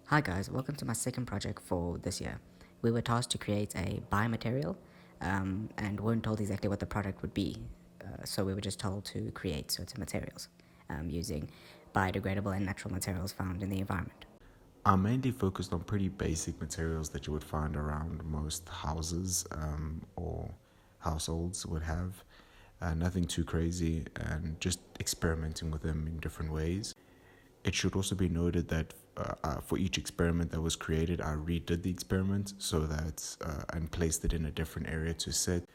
Hi guys, welcome to my second project for this year. We were tasked to create a biomaterial and weren't told exactly what the product would be. So we were just told to create certain materials using biodegradable and natural materials found in the environment. I mainly focused on pretty basic materials that you would find around most houses or households would have. Nothing too crazy, and just experimenting with them in different ways. It should also be noted that for each experiment that was created, I redid the experiment so that and placed it in a different area to set.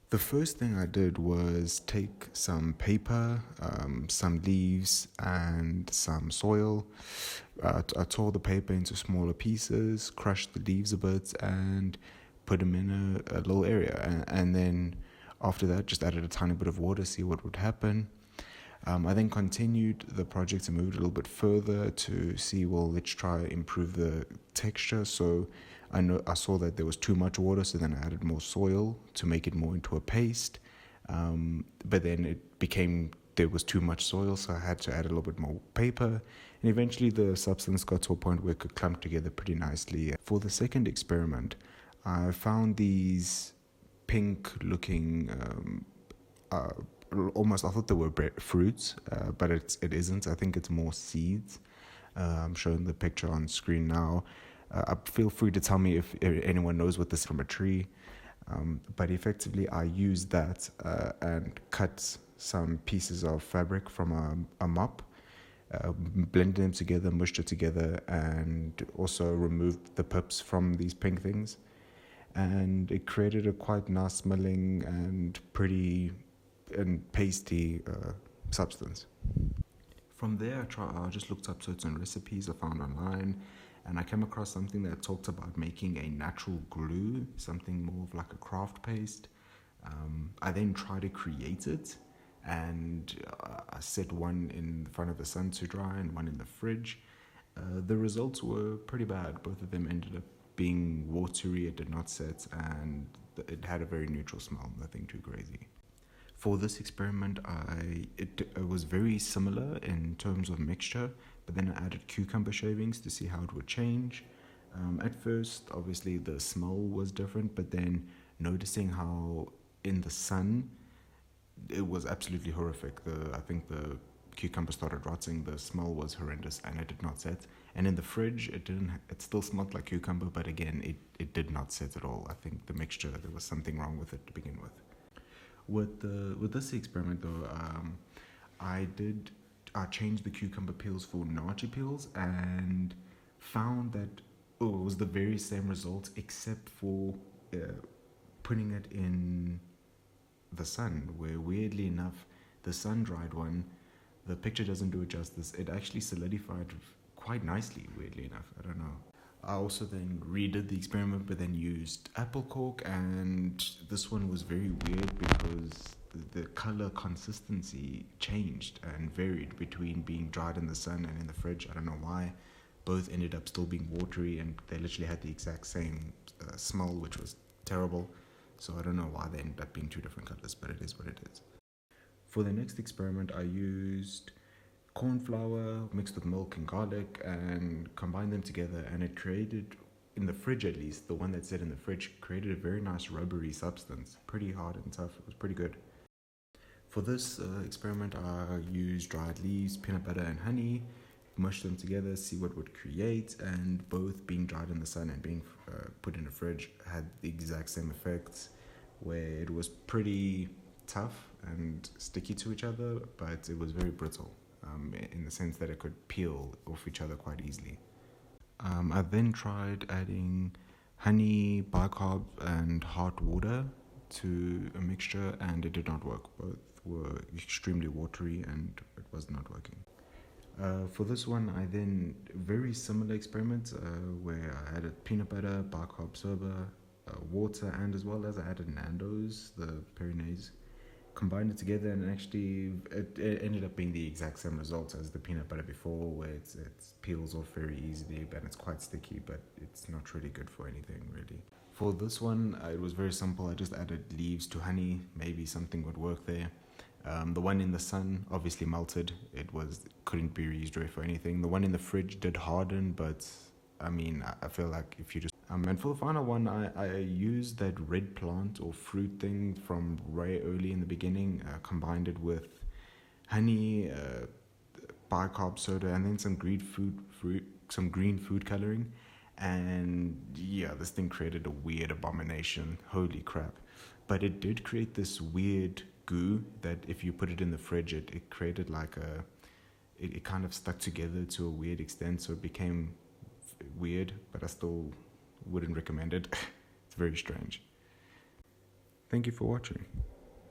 The first thing I did was take some paper, some leaves, and some soil. I tore the paper into smaller pieces, crushed the leaves a bit, and put them in a little area. And then after that, just added a tiny bit of water, see what would happen. I then continued the project and moved a little bit further to see, well, let's try improve the texture. So I saw that there was too much water, so then I added more soil to make it more into a paste. But then it became there was too much soil, so I had to add a little bit more paper. And eventually the substance got to a point where it could clump together pretty nicely. For the second experiment, I found these pink looking almost, I thought they were fruits, but it isn't. I think it's more seeds. I'm showing the picture on screen now. Feel free to tell me if anyone knows what this is from a tree. But effectively, I used that and cut some pieces of fabric from a mop, blended them together, mushed it together, and also removed the pips from these pink things. And it created a quite nice smelling and pretty and pasty substance. From there, I just looked up certain recipes I found online, and I came across something that talked about making a natural glue, something more of like a craft paste. I then tried to create it, and I set one in front of the sun to dry and one in the fridge. The results were pretty bad. Both of them ended up being watery, it did not set, and it had a very neutral smell, nothing too crazy. For this experiment, it was very similar in terms of mixture, but then I added cucumber shavings to see how it would change. At first, obviously, the smell was different, but then noticing how in the sun, it was absolutely horrific. I think the cucumber started rotting, the smell was horrendous, and it did not set. And in the fridge, it still smelled like cucumber, but again, it did not set at all. I think the mixture, there was something wrong with it to begin with. With this experiment though, I changed the cucumber peels for nachi peels and found that it was the very same results except for putting it in the sun, where weirdly enough the sun-dried one, the picture doesn't do it justice. It actually solidified quite nicely, weirdly enough. I don't know. I also then redid the experiment, but then used apple cork, and this one was very weird because the color consistency changed and varied between being dried in the sun and in the fridge. I don't know why. Both ended up still being watery, and they literally had the exact same smell, which was terrible. So I don't know why they ended up being two different colors, but it is what it is. For the next experiment, I used corn flour mixed with milk and garlic and combined them together, and it created, in the fridge at least, the one that sat in the fridge created a very nice rubbery substance, pretty hard and tough. It was pretty good. For this experiment, I used dried leaves, peanut butter, and honey, mushed them together, see what would create, and both being dried in the sun and being put in the fridge had the exact same effects, where it was pretty tough and sticky to each other, but it was very brittle. In the sense that it could peel off each other quite easily. I then tried adding honey, bicarb, and hot water to a mixture, and it did not work. Both were extremely watery, and it was not working. For this one, I then very similar experiment where I added peanut butter, bicarb soda, water, and as well as I added Nando's, the Pyrenees. Combined it together, and actually it ended up being the exact same results as the peanut butter before, where it peels off very easily, but it's quite sticky, but it's not really good for anything really. For this one, it was very simple. I just added leaves to honey, maybe something would work there. The one in the sun obviously melted. Couldn't be reused for anything. The one in the fridge did harden, but I mean, I feel like if you just and for the final one, I used that red plant or fruit thing from Ray early in the beginning, combined it with honey, bicarb soda, and then some green food coloring, and yeah, this thing created a weird abomination. Holy crap! But it did create this weird goo that if you put it in the fridge, it created like it kind of stuck together to a weird extent, so it became weird. But I still wouldn't recommend it. It's very strange. Thank you for watching.